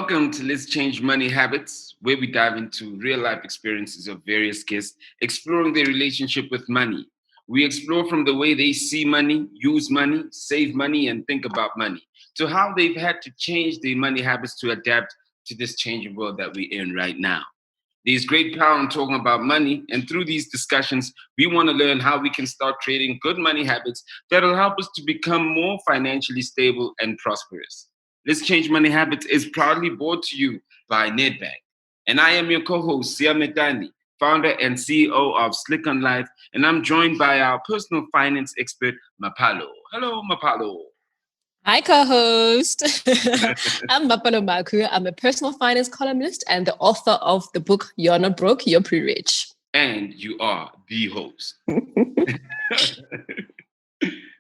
Welcome to Let's Change Money Habits, where we dive into real-life experiences of various guests, exploring their relationship with money. We explore from the way they see money, use money, save money, and think about money, to how they've had to change their money habits to adapt to this changing world that we're in right now. There's great power in talking about money, and through these discussions, we want to learn how we can start creating good money habits that'll help us to become more financially stable and prosperous. Let's Change Money Habits is proudly brought to you by Nedbank. And I am your co-host, Metane, founder and CEO of Slick on Life, and I'm joined by our personal finance expert, Mapalo. Hello, Mapalo. Hi, co-host. I'm Mapalo Makhu. I'm a personal finance columnist and the author of the book, You're Not Broke, You're Pretty Rich. And you are the host.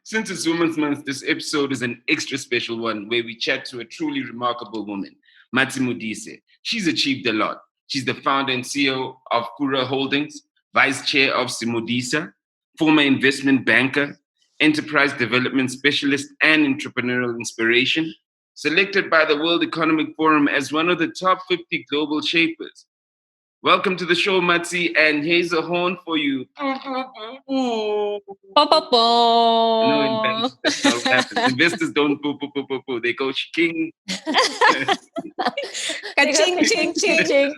Since it's Women's Month, this episode is an extra special one where we chat to a truly remarkable woman, Matsi Modise. She's achieved a lot. She's the founder and CEO of Furaha Holdings, vice chair of SiMODiSA, former investment banker, enterprise development specialist, and entrepreneurial inspiration, selected by the World Economic Forum as one of the top 50 global shapers. Welcome to the show, Matsi, and here's a horn for you. Investors don't poo poo poo poo poo. They go king. Ka-ching, ching, ching, ching.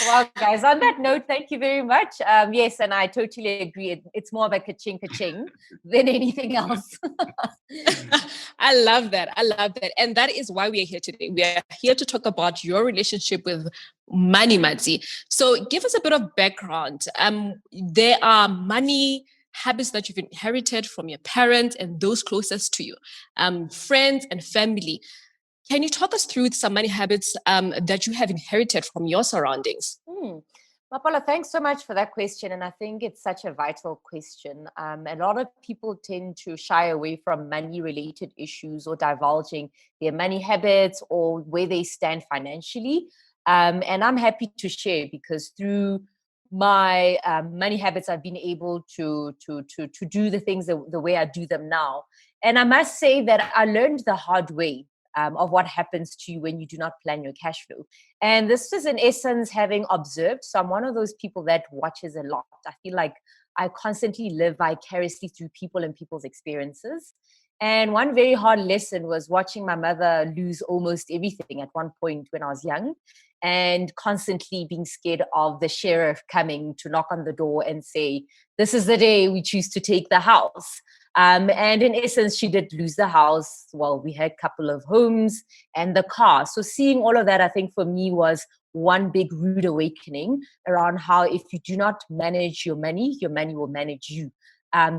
Well, guys, on that note, thank you very much. Yes, and I totally agree. It's more of a ka-ching, ka-ching than anything else. I love that. And that is why we are here today. We are here to talk about your relationship with money, Matsi. So give us a bit of background. There are money habits that you've inherited from your parents and those closest to you, friends and family. Can you talk us through some money habits that you have inherited from your surroundings? Mapalo, thanks so much for that question. And I think it's such a vital question. A lot of people tend to shy away from money-related issues or divulging their money habits or where they stand financially. And I'm happy to share because through my money habits, I've been able to do the things the way I do them now. And I must say that I learned the hard way of what happens to you when you do not plan your cash flow. And this is in essence having observed. So I'm one of those people that watches a lot. I feel like I constantly live vicariously through people and people's experiences. And one very hard lesson was watching my mother lose almost everything at one point when I was young and constantly being scared of the sheriff coming to knock on the door and say, this is the day we choose to take the house. And in essence, she did lose the house. Well, we had a couple of homes and the car. So seeing all of that, I think for me was one big rude awakening around how if you do not manage your money will manage you.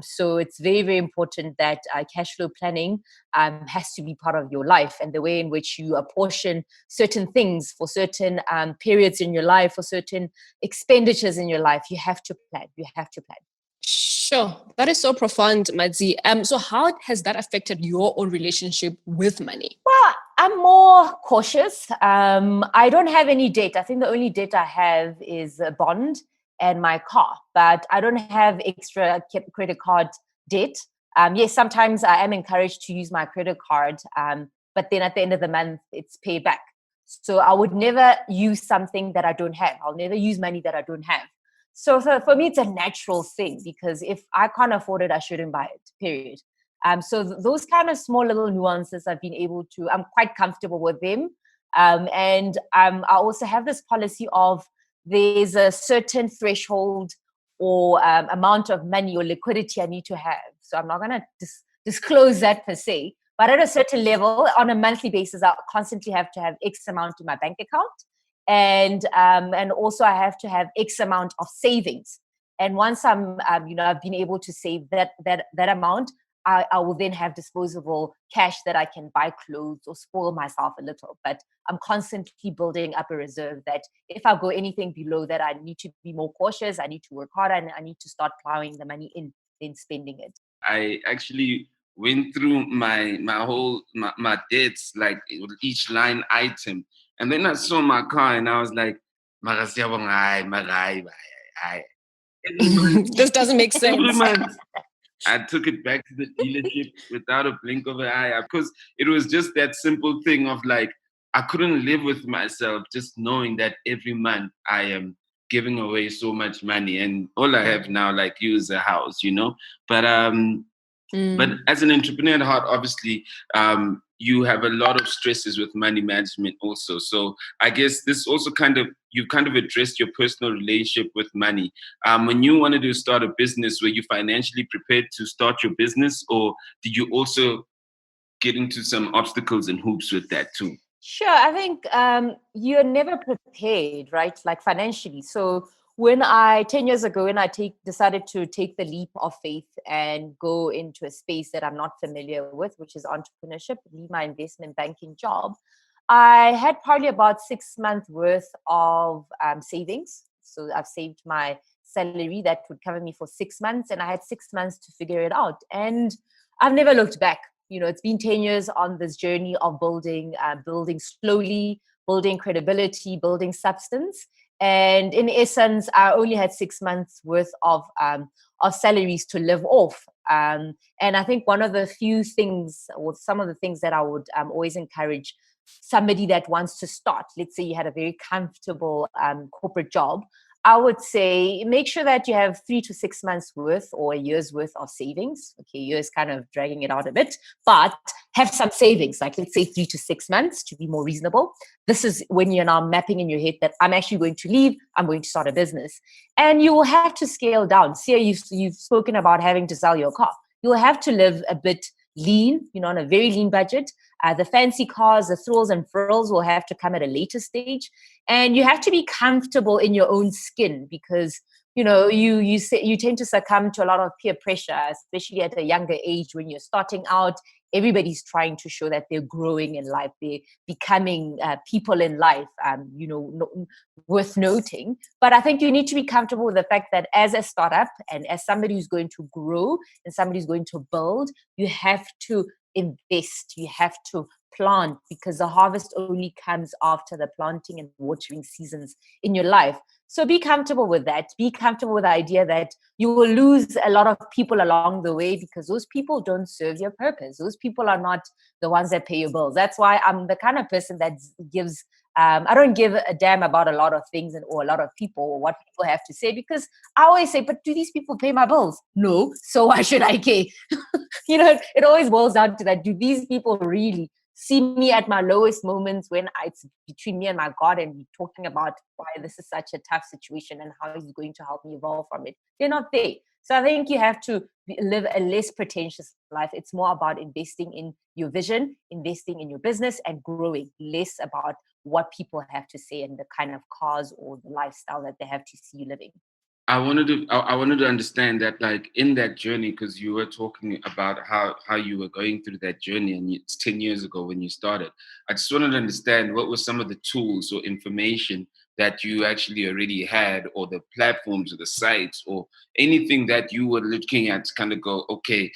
So it's very, very important that cash flow planning has to be part of your life, and the way in which you apportion certain things for certain periods in your life, for certain expenditures in your life, you have to plan. Sure. That is so profound, Matsi. So how has that affected your own relationship with money? Well, I'm more cautious. I don't have any debt. I think the only debt I have is a bond and my car, but I don't have extra credit card debt. Yes, sometimes I am encouraged to use my credit card, but then at the end of the month, it's paid back. So I would never use something that I don't have. I'll never use money that I don't have. So for me, it's a natural thing because if I can't afford it, I shouldn't buy it, period. So those kind of small little nuances I'm quite comfortable with them. And I also have this policy of there's a certain threshold or amount of money or liquidity I need to have. So I'm not going to disclose that per se, but at a certain level on a monthly basis, I constantly have to have X amount in my bank account. And also I have to have X amount of savings. And once I've been able to save that amount, I will then have disposable cash that I can buy clothes or spoil myself a little. But I'm constantly building up a reserve that if I go anything below that, I need to be more cautious. I need to work harder and I need to start plowing the money in, then spending it. I actually went through my debts, like each line item. And then I saw my car and I was like, this doesn't make sense. I took it back to the dealership without a blink of an eye because it was just that simple thing of like, I couldn't live with myself just knowing that every month I am giving away so much money and all I have now, like you, is a house, you know? But as an entrepreneur at heart, obviously, you have a lot of stresses with money management also. So I guess this also you kind of addressed your personal relationship with money. When you wanted to start a business, were you financially prepared to start your business, or did you also get into some obstacles and hoops with that too? Sure. I think you're never prepared, right? Like financially. So when 10 years ago, when I decided to take the leap of faith and go into a space that I'm not familiar with, which is entrepreneurship, leave my investment banking job, I had probably about 6 months worth of savings. So I've saved my salary that would cover me for 6 months, and I had 6 months to figure it out. And I've never looked back. You know, it's been 10 years on this journey of building slowly, building credibility, building substance. And in essence, I only had 6 months worth of salaries to live off. And I think one of the few things, or some of the things that I would always encourage somebody that wants to start, let's say you had a very comfortable corporate job, I would say make sure that you have 3 to 6 months worth or a year's worth of savings. Okay, years kind of dragging it out a bit, but have some savings, like let's say 3 to 6 months to be more reasonable. This is when you're now mapping in your head that I'm actually going to leave, I'm going to start a business. And you will have to scale down. See, you've spoken about having to sell your car. You'll have to live a bit lean, you know, on a very lean budget. The fancy cars, the thrills and frills will have to come at a later stage. And you have to be comfortable in your own skin because, you know, you tend to succumb to a lot of peer pressure, especially at a younger age when you're starting out. Everybody's trying to show that they're growing in life, they're becoming people in life, worth noting. But I think you need to be comfortable with the fact that as a startup and as somebody who's going to grow and somebody who's going to build, you have to invest, you have to plant, because the harvest only comes after the planting and watering seasons in your life. So be comfortable with that. Be comfortable with the idea that you will lose a lot of people along the way because those people don't serve your purpose. Those people are not the ones that pay your bills. That's why I'm the kind of person that gives I don't give a damn about a lot of things or a lot of people or what people have to say, because I always say, but do these people pay my bills? No. So why should I care? You know, it always boils down to that. Do these people really see me at my lowest moments when it's between me and my God and we're talking about why this is such a tough situation and how he's going to help me evolve from it? They're not there. So I think you have to live a less pretentious life. It's more about investing in your vision, investing in your business and growing, less about what people have to say and the kind of cars or the lifestyle that they have to see you living. I wanted to understand that, like, in that journey, because you were talking about how you were going through that journey, and it's 10 years ago when you started. I just wanted to understand what were some of the tools or information that you actually already had, or the platforms or the sites or anything that you were looking at to kind of go, okay,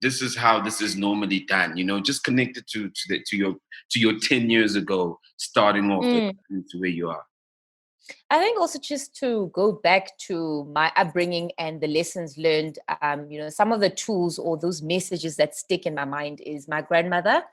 this is how this is normally done, you know, just connected to your 10 years ago starting off to where you are. I think also just to go back to my upbringing and the lessons learned, some of the tools or those messages that stick in my mind is my grandmother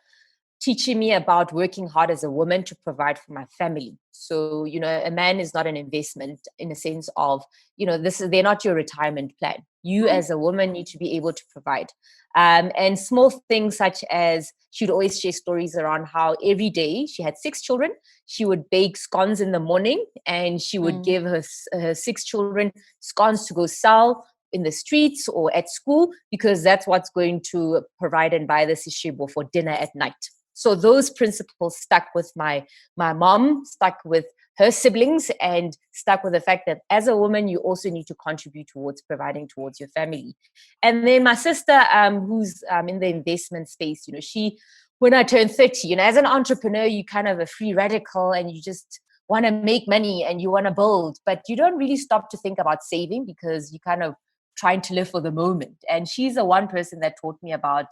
teaching me about working hard as a woman to provide for my family. So, you know, a man is not an investment in a sense of, you know, they're not your retirement plan. You as a woman need to be able to provide. And small things such as she would always share stories around how every day she had 6 children. She would bake scones in the morning and she would give her 6 children scones to go sell in the streets or at school, because that's what's going to provide and buy the sishebo for dinner at night. So those principles stuck with my mom, stuck with her siblings, and stuck with the fact that as a woman, you also need to contribute towards providing towards your family. And then my sister, who's in the investment space, you know, when I turned 30, you know, as an entrepreneur, you kind of a free radical and you just want to make money and you want to build, but you don't really stop to think about saving because you kind of trying to live for the moment. And she's the one person that taught me about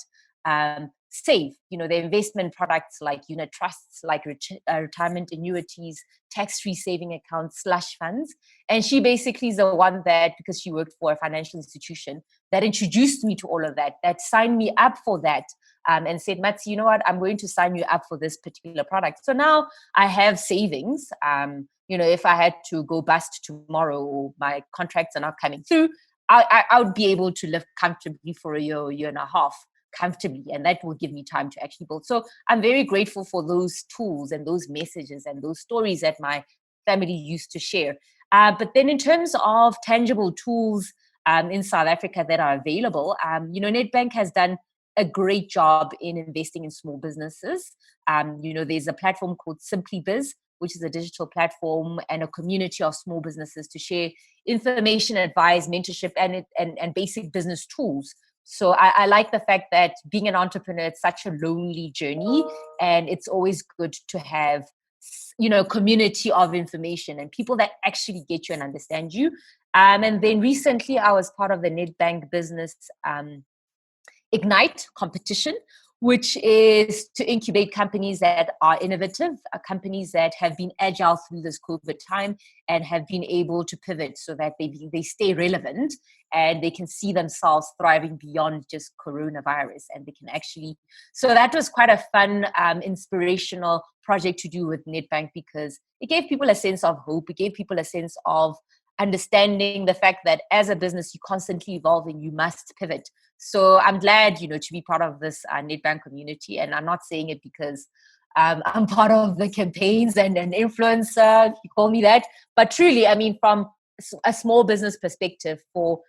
save, you know, the investment products like unit trusts, like retirement annuities, tax-free saving accounts, slush funds. And she basically is the one that, because she worked for a financial institution, that introduced me to all of that, that signed me up for that, and said, Matsi, you know what, I'm going to sign you up for this particular product. So now I have savings. If I had to go bust tomorrow or my contracts are not coming through, I would be able to live comfortably for a year and a half comfortably, and that will give me time to actually build. So I'm very grateful for those tools and those messages and those stories that my family used to share. But then in terms of tangible tools in South Africa that are available, Nedbank has done a great job in investing in small businesses. There's a platform called SiMODiSA, which is a digital platform and a community of small businesses to share information, advice, mentorship, and basic business tools. So I like the fact that being an entrepreneur, it's such a lonely journey, and it's always good to have, a community of information and people that actually get you and understand you. And then recently I was part of the Nedbank Business Ignite competition, which is to incubate companies that are innovative, companies that have been agile through this COVID time and have been able to pivot so that they stay relevant and they can see themselves thriving beyond just coronavirus. And they can actually, so that was quite a fun, inspirational project to do with Nedbank, because it gave people a sense of hope. It gave people a sense of understanding the fact that as a business, you're constantly evolving, you must pivot. So I'm glad, to be part of this Nedbank community. And I'm not saying it because I'm part of the campaigns and an influencer, if you call me that. But truly, I mean, from a small business perspective, for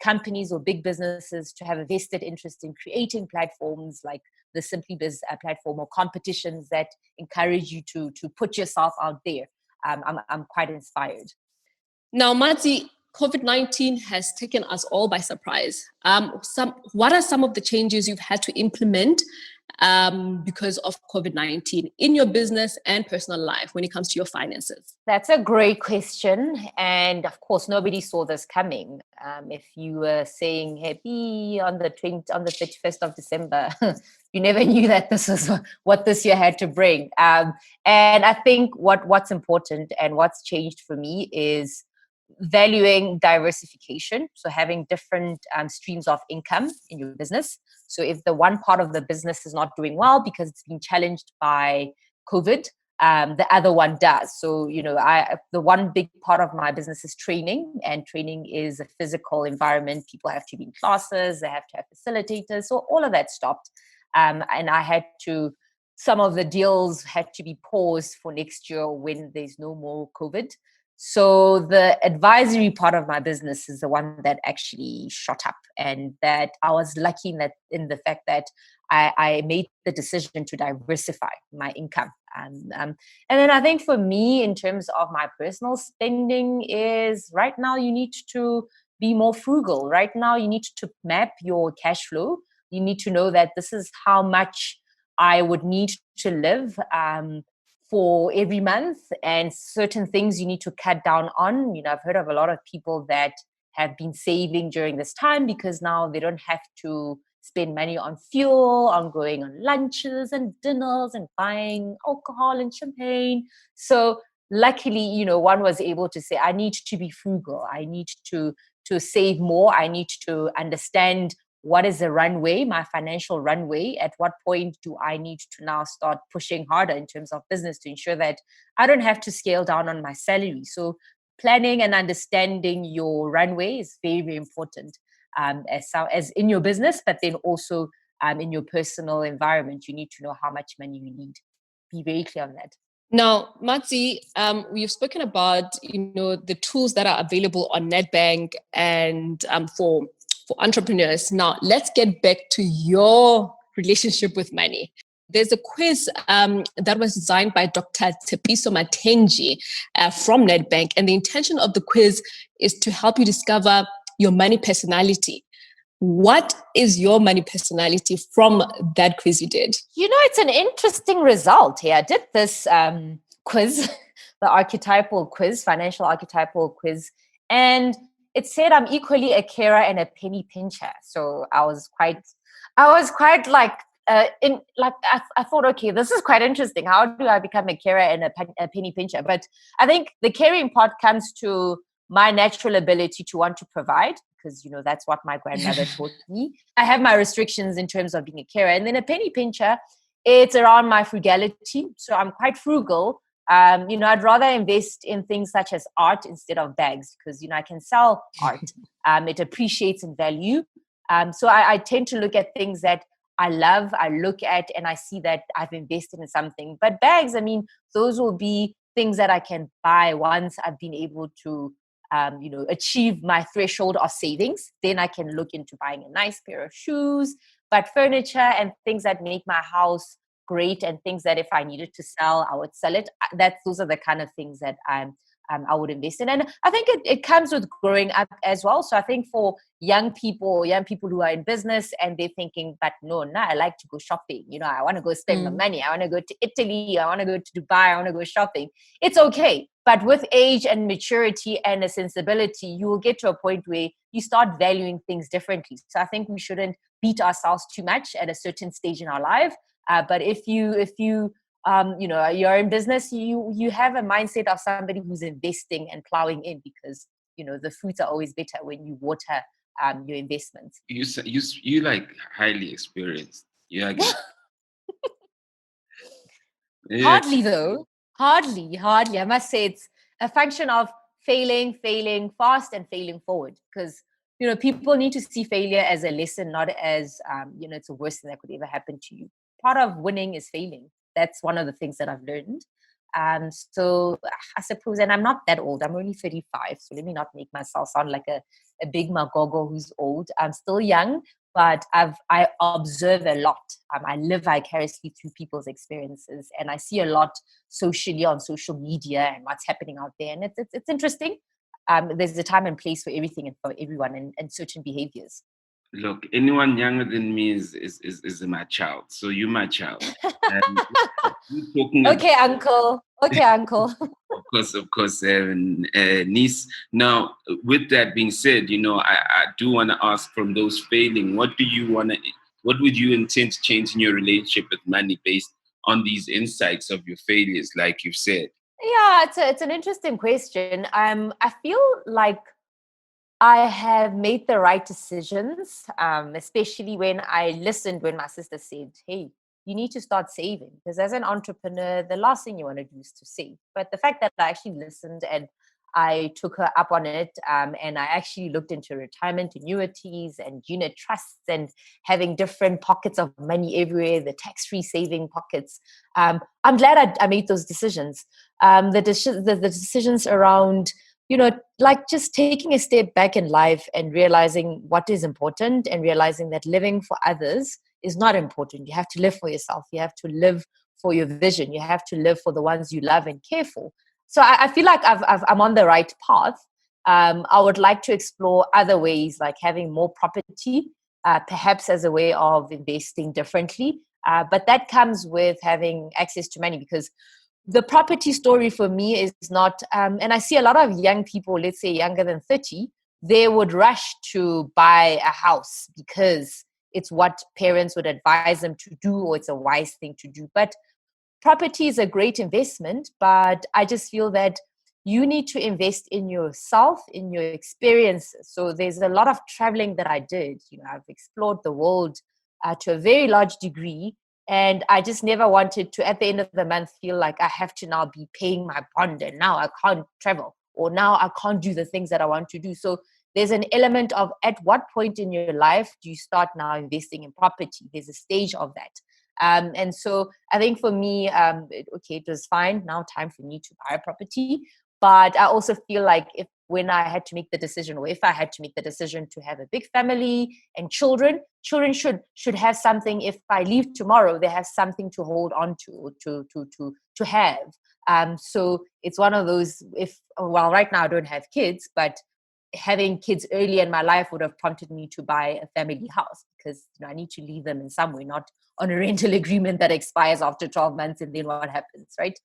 companies or big businesses to have a vested interest in creating platforms like the SiMODiSA platform, or competitions that encourage you to put yourself out there, I'm quite inspired. Now, Matsi, COVID-19 has taken us all by surprise. What are some of the changes you've had to implement because of COVID-19 in your business and personal life when it comes to your finances? That's a great question. And of course, nobody saw this coming. If you were saying happy on the 31st of December, you never knew that this is what this year had to bring. And I think what's important and what's changed for me is valuing diversification. So having different streams of income in your business. So if the one part of the business is not doing well because it's been challenged by COVID, the other one does. So, the one big part of my business is training, and training is a physical environment. People have to be in classes, they have to have facilitators. So all of that stopped. And some of the deals had to be paused for next year when there's no more COVID. So the advisory part of my business is the one that actually shot up, and that I was lucky in the fact that I made the decision to diversify my income. And then I think for me, in terms of my personal spending, is right now you need to be more frugal. Right now you need to map your cash flow. You need to know that this is how much I would need to live for every month, and certain things you need to cut down on. I've heard of a lot of people that have been saving during this time because now they don't have to spend money on fuel, on going on lunches and dinners and buying alcohol and champagne. So luckily, one was able to say, I need to be frugal. I need to save more. I need to understand what is the runway, my financial runway. At what point do I need to now start pushing harder in terms of business to ensure that I don't have to scale down on my salary? So planning and understanding your runway is very, very important as in your business, but then also in your personal environment. You need to know how much money you need. Be very clear on that. Now, Matsi, we've spoken about the tools that are available on Nedbank and for entrepreneurs. Now, let's get back to your relationship with money. There's a quiz that was designed by Dr. Tepiso Matenji from Nedbank. And the intention of the quiz is to help you discover your money personality. What is your money personality from that quiz you did? It's an interesting result here. I did this quiz, the archetypal quiz, financial archetypal quiz, and it said I'm equally a carer and a penny pincher. So I was quite I thought, okay, this is quite interesting. How do I become a carer and a penny pincher? But I think the caring part comes to my natural ability to want to provide, because, that's what my grandmother taught me. I have my restrictions in terms of being a carer. And then a penny pincher, it's around my frugality. So I'm quite frugal. I'd rather invest in things such as art instead of bags because, I can sell art. It appreciates in value. So I tend to look at things that I love, I look at, and I see that I've invested in something. But bags, those will be things that I can buy once I've been able to, achieve my threshold of savings. Then I can look into buying a nice pair of shoes. But furniture and things that make my house great and things that if I needed to sell, I would sell it. Those are the kind of things that I would invest in. And I think it comes with growing up as well. So I think for young people who are in business and they're thinking, but no, I like to go shopping. I want to go spend my money. I want to go to Italy. I want to go to Dubai. I want to go shopping. It's okay. But with age and maturity and a sensibility, you will get to a point where you start valuing things differently. So I think we shouldn't beat ourselves too much at a certain stage in our life. But if you you're in business, you have a mindset of somebody who's investing and plowing in because, the fruits are always better when you water your investments. You like highly experienced. Yeah. Hardly though. Hardly. I must say it's a function of failing fast and failing forward because, people need to see failure as a lesson, not as, it's the worst thing that could ever happen to you. Part of winning is failing. That's one of the things that I've learned. So I suppose, and I'm not that old. I'm only 35. So let me not make myself sound like a big magogo who's old. I'm still young, but I observe a lot. I live vicariously through people's experiences, and I see a lot socially on social media and what's happening out there. And it's interesting. There's a time and place for everything and for everyone and certain behaviors. Look, anyone younger than me is my child. So you're my child. Okay, uncle. Of course, niece. Now, with that being said, I do want to ask from those failing, what would you intend to change in your relationship with money based on these insights of your failures, like you've said? Yeah, it's an interesting question. I feel like I have made the right decisions, especially when I listened when my sister said, hey, you need to start saving. Because as an entrepreneur, the last thing you want to do is to save. But the fact that I actually listened and I took her up on it, and I actually looked into retirement annuities and unit trusts and having different pockets of money everywhere, the tax-free saving pockets. I'm glad I made those decisions. The decisions around, like just taking a step back in life and realizing what is important and realizing that living for others is not important. You have to live for yourself. You have to live for your vision. You have to live for the ones you love and care for. So I feel like I'm on the right path. I would like to explore other ways, like having more property, perhaps as a way of investing differently. But that comes with having access to money because the property story for me is not, and I see a lot of young people, let's say younger than 30, they would rush to buy a house because it's what parents would advise them to do or it's a wise thing to do. But property is a great investment, but I just feel that you need to invest in yourself, in your experiences. So there's a lot of traveling that I did. I've explored the world to a very large degree. And I just never wanted to, at the end of the month, feel like I have to now be paying my bond and now I can't travel or now I can't do the things that I want to do. So there's an element of at what point in your life do you start now investing in property? There's a stage of that. And so I think for me, it was fine. Now time for me to buy a property. But I also feel like if I had to make the decision to have a big family and children should have something. If I leave tomorrow, they have something to hold on to have. So it's one of those, right now I don't have kids, but having kids early in my life would have prompted me to buy a family house because I need to leave them in some way, not on a rental agreement that expires after 12 months and then what happens, right?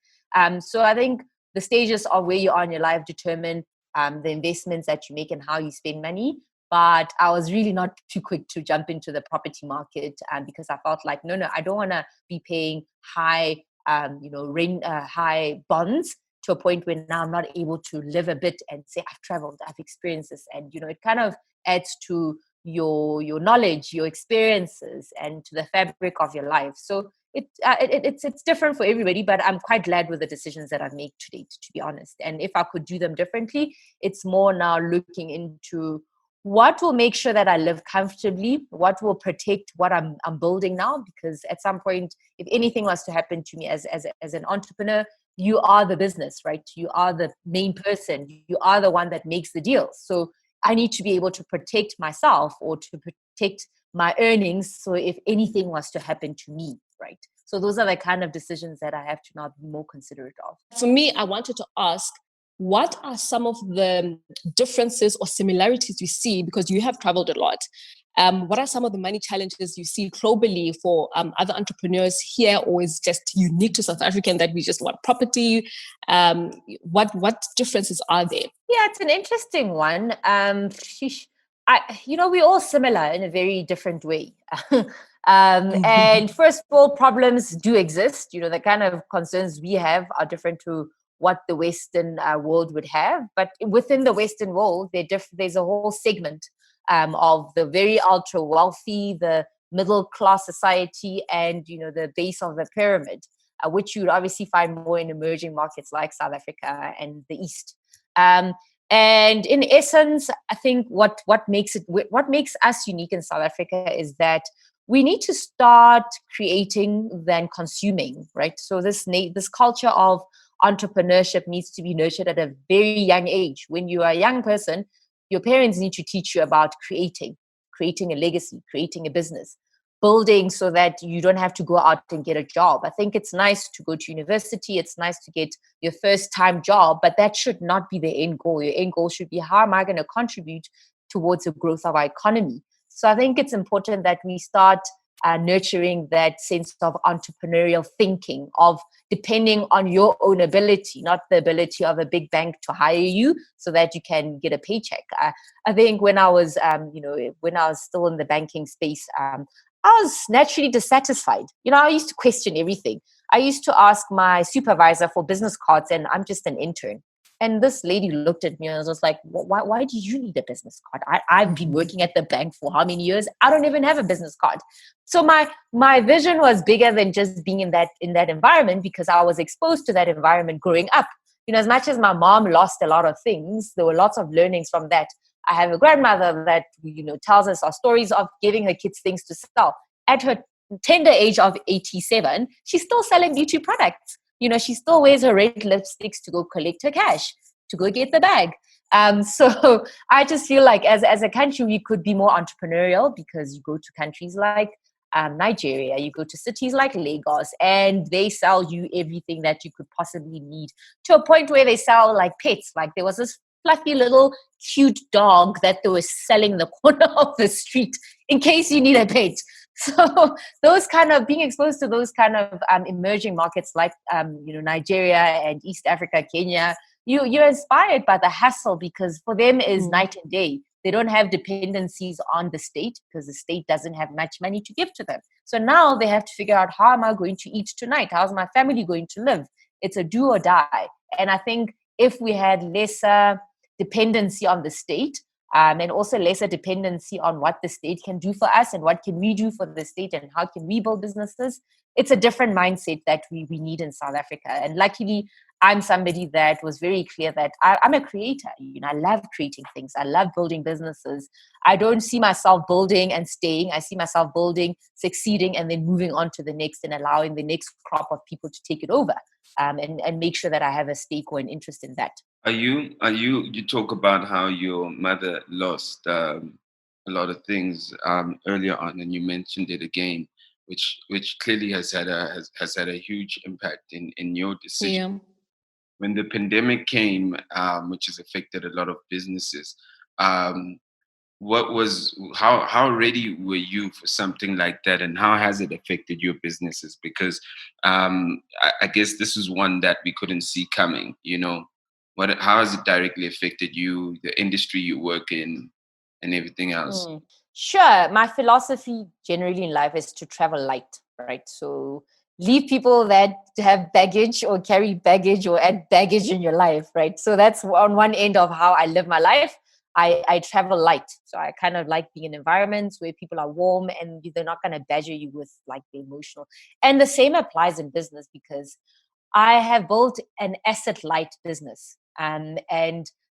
So I think the stages of where you are in your life determine the investments that you make and how you spend money. But I was really not too quick to jump into the property market because I felt like, no, I don't want to be paying high, high bonds to a point where now I'm not able to live a bit and say I've traveled, I've experienced this. And, it kind of adds to your knowledge, your experiences, and to the fabric of your life. So it's different for everybody, but I'm quite glad with the decisions that I've made to date, to be honest. And if I could do them differently, it's more now looking into what will make sure that I live comfortably, what will protect what I'm building now, because at some point, if anything was to happen to me as an entrepreneur, you are the business, right? You are the main person. You are the one that makes the deals. So I need to be able to protect myself or to protect my earnings. So if anything was to happen to me, right? So those are the kind of decisions that I have to now be more considerate of. For me, I wanted to ask, what are some of the differences or similarities you see, because you have traveled a lot? What are some of the money challenges you see globally for other entrepreneurs here, or is just unique to South African that we just want property? What differences are there? Yeah, it's an interesting one. We're all similar in a very different way. And first of all, problems do exist. The kind of concerns we have are different to what the Western world would have. But within the Western world, there's a whole segment of the very ultra wealthy, the middle class society, and the base of the pyramid, which you would obviously find more in emerging markets like South Africa and the East. And in essence, I think what makes us unique in South Africa is that we need to start creating than consuming, right? So this culture of entrepreneurship needs to be nurtured at a very young age. When you are a young person, your parents need to teach you about creating a legacy, creating a business, building so that you don't have to go out and get a job. I think it's nice to go to university. It's nice to get your first time job, but that should not be the end goal. Your end goal should be, how am I going to contribute towards the growth of our economy? So I think it's important that we start nurturing that sense of entrepreneurial thinking, of depending on your own ability, not the ability of a big bank to hire you so that you can get a paycheck. I think when I was still in the banking space, I was naturally dissatisfied. I used to question everything. I used to ask my supervisor for business cards, and I'm just an intern. And this lady looked at me and was like, why do you need a business card? I've been working at the bank for how many years? I don't even have a business card. So my vision was bigger than just being in that environment, because I was exposed to that environment growing up. As much as my mom lost a lot of things, there were lots of learnings from that. I have a grandmother that, tells us our stories of giving her kids things to sell. At her tender age of 87, she's still selling beauty products. She still wears her red lipsticks to go collect her cash, to go get the bag. So I just feel like as a country, we could be more entrepreneurial, because you go to countries like Nigeria, you go to cities like Lagos, and they sell you everything that you could possibly need, to a point where they sell like pets. Like there was this fluffy little cute dog that they were selling in the corner of the street in case you need a pet. So those kind of being exposed to those kind of emerging markets like Nigeria and East Africa, Kenya, you're inspired by the hustle, because for them is night and day. They don't have dependencies on the state, because the state doesn't have much money to give to them. So now they have to figure out, how am I going to eat tonight? How's my family going to live? It's a do or die. And I think if we had lesser dependency on the state, and also lesser dependency on what the state can do for us and what can we do for the state and how can we build businesses, it's a different mindset that we need in South Africa. And luckily, I'm somebody that was very clear that I'm a creator. I love creating things. I love building businesses. I don't see myself building and staying. I see myself building, succeeding, and then moving on to the next and allowing the next crop of people to take it over, and make sure that I have a stake or an interest in that. You talk about how your mother lost a lot of things earlier on, and you mentioned it again, which clearly has had a huge impact in your decision. Yeah. When the pandemic came, which has affected a lot of businesses, how ready were you for something like that, and how has it affected your businesses? Because I guess this is one that we couldn't see coming. How has it directly affected you, the industry you work in, and everything else? Sure. My philosophy generally in life is to travel light, right? So leave people that have baggage or carry baggage or add baggage in your life, right? So that's on one end of how I live my life. I travel light. So I kind of like being in environments where people are warm and they're not going to badger you with like the emotional. And the same applies in business, because I have built an asset light business. And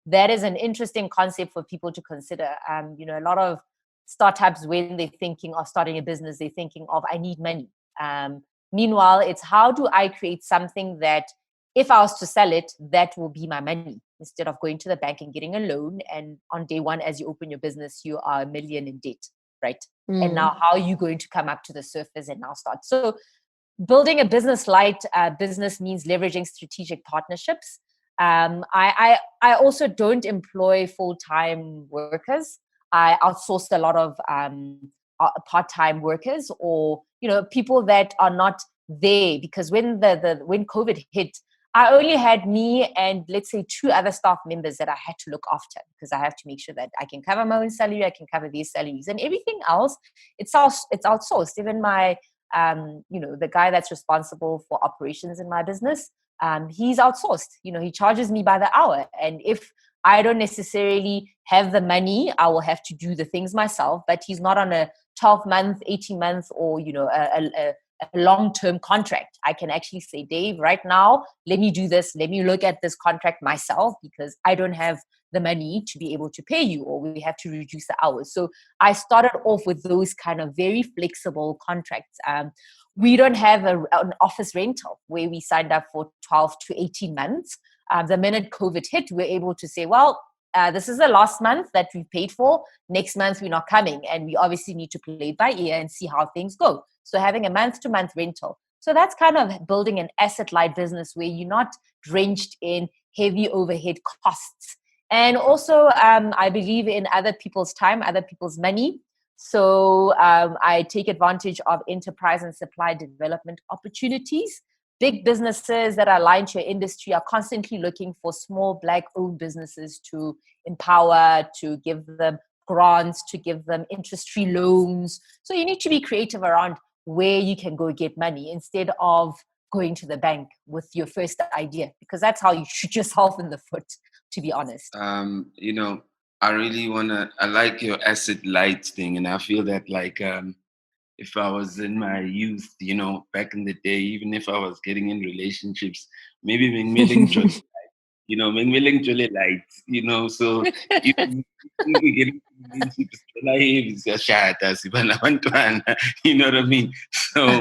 that is an interesting concept for people to consider. A lot of startups, when they're thinking of starting a business, they're thinking of, I need money. Meanwhile, it's how do I create something that if I was to sell it, that will be my money, instead of going to the bank and getting a loan. And on day one, as you open your business, you are $1 million in debt, right? And now how are you going to come up to the surface and now start? So building a business light business means leveraging strategic partnerships. I also don't employ full-time workers. I outsourced a lot of part-time workers, or people that are not there, because when when COVID hit, I only had me and let's say 2 other staff members that I had to look after, because I have to make sure that I can cover my own salary, I can cover their salaries, and everything else it's outsourced. Even my the guy that's responsible for operations in my business, he's outsourced. He charges me by the hour, and if I don't necessarily have the money, I will have to do the things myself. But he's not on a 12-month, 18-month, or a long-term contract. I can actually say, Dave, right now, let me do this. Let me look at this contract myself, because I don't have the money to be able to pay you, or we have to reduce the hours. So I started off with those kind of very flexible contracts. We don't have an office rental where we signed up for 12 to 18 months. The minute COVID hit, we're able to say, well, this is the last month that we paid for. Next month, we're not coming. And we obviously need to play it by ear and see how things go. So having a month-to-month rental. So that's kind of building an asset-light business where you're not drenched in heavy overhead costs. And also, I believe in other people's time, other people's money. So I take advantage of enterprise and supply development opportunities. Big businesses that are aligned to your industry are constantly looking for small Black-owned businesses to empower, to give them grants, to give them interest-free loans. So you need to be creative around where you can go get money, instead of going to the bank with your first idea, because that's how you shoot yourself in the foot, to be honest. I really I like your asset light thing. And I feel that if I was in my youth, back in the day, even if I was getting in relationships, maybe willing to light, so if we get into relationships, you know what I mean? So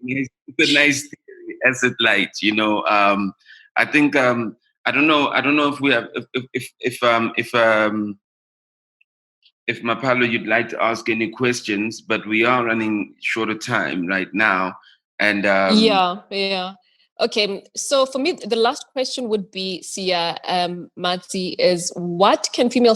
it's a nice theory, asset light, I think I don't know if we have if Mapalo, you'd like to ask any questions, but we are running short of time right now. And yeah. Okay, so for me, the last question would be, Sia, Matsi, is what can female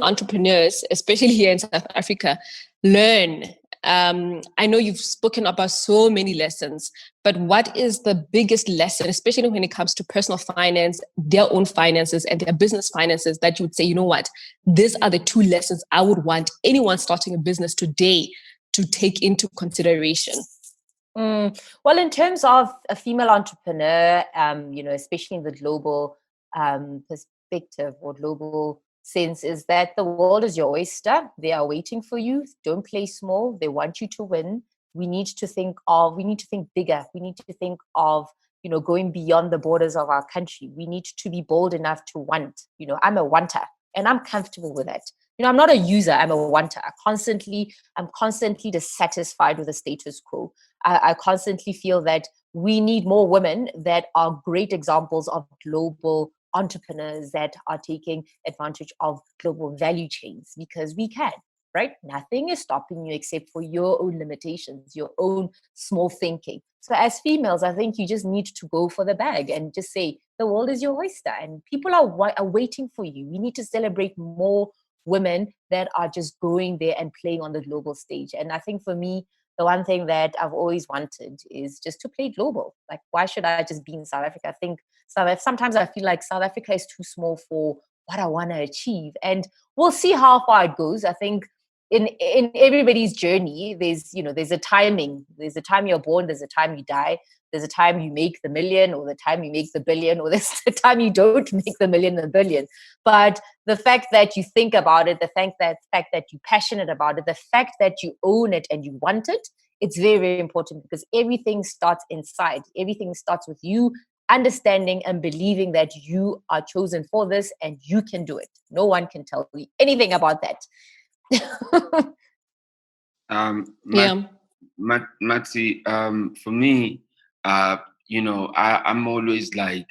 entrepreneurs, especially here in South Africa, learn? I know you've spoken about so many lessons, but what is the biggest lesson, especially when it comes to personal finance, their own finances and their business finances, that you would say, you know what, these are the 2 lessons I would want anyone starting a business today to take into consideration? Well, in terms of a female entrepreneur, especially in the global perspective or global sense, is that the world is your oyster. They are waiting for you. Don't play small. They want you to win. We need to think bigger. We need to think of, going beyond the borders of our country. We need to be bold enough to want. I'm a wanter, and I'm comfortable with that. I'm not a user, I'm a wanter. I'm constantly dissatisfied with the status quo. I constantly feel that we need more women that are great examples of global entrepreneurs that are taking advantage of global value chains, because we can, right? Nothing is stopping you except for your own limitations, your own small thinking. So as females, I think you just need to go for the bag and just say, the world is your oyster and people are waiting for you. We need to celebrate more women that are just going there and playing on the global stage. And I think for me, the one thing that I've always wanted is just to play global. Like, why should I just be in South Africa? I think sometimes I feel like South Africa is too small for what I want to achieve. And we'll see how far it goes. I think in everybody's journey, there's a timing. There's a time you're born, there's a time you die, there's a time you make the million, or the time you make the billion, or there's the time you don't make the million and billion. But the fact that you think about it, the fact that you're passionate about it, the fact that you own it and you want it, it's very, very important, because everything starts inside. Everything starts with you understanding and believing that you are chosen for this and you can do it. No one can tell you anything about that. Matsi, for me, I'm always like,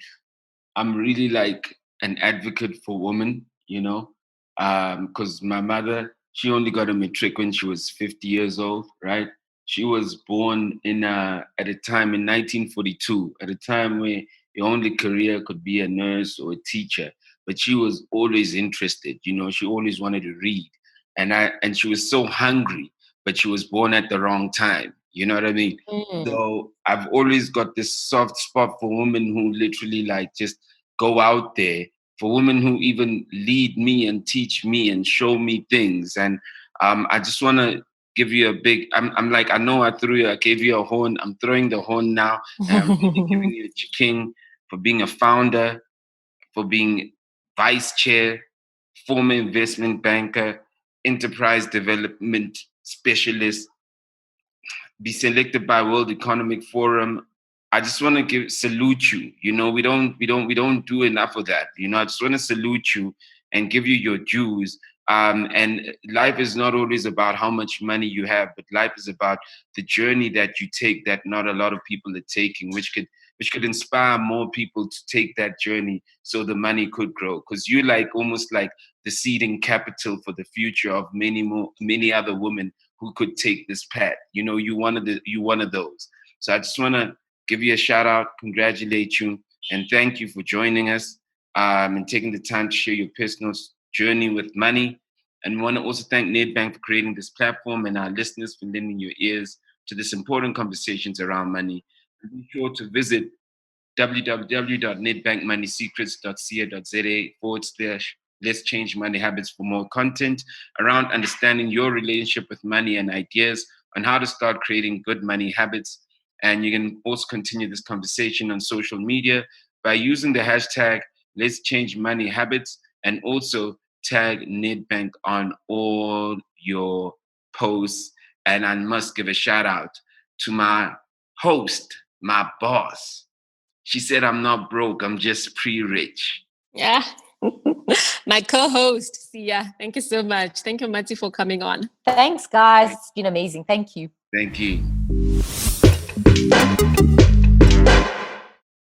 I'm really like an advocate for women, because my mother, she only got a matric when she was 50 years old, right? She was born at a time in 1942, at a time where your only career could be a nurse or a teacher, but she was always interested, she always wanted to read. And she was so hungry, but she was born at the wrong time. You know what I mean? So I've always got this soft spot for women who literally like just go out there, for women who even lead me and teach me and show me things. And I just want to give you a big, I'm like, I know I gave you a horn. I'm throwing the horn now. And I'm really giving you a chicken for being a founder, for being vice chair, former investment banker, enterprise development specialist, be selected by World Economic Forum. I just want to salute you. We don't do enough of that. I just want to salute you and give you your dues. And life is not always about how much money you have, but life is about the journey that you take that not a lot of people are taking, which could inspire more people to take that journey so the money could grow. Because you're like almost like the seeding capital for the future of many other women who could take this path. You one of those. So I just want to give you a shout out, congratulate you, and thank you for joining us and taking the time to share your personal journey with money. And want to also thank Nedbank for creating this platform and our listeners for lending your ears to this important conversations around money. And be sure to visit www.nedbankmoneysecrets.co.za/let's change money habits for more content around understanding your relationship with money and ideas on how to start creating good money habits. And you can also continue this conversation on social media by using the hashtag Let's Change Money Habits, and also tag Nedbank on all your posts. And I must give a shout out to my host, my boss. She said, I'm not broke, I'm just pre-rich. Yeah. My co-host, Sia. Thank you so much. Thank you, Matsi, for coming on. Thanks, guys. It's been amazing. Thank you. Thank you.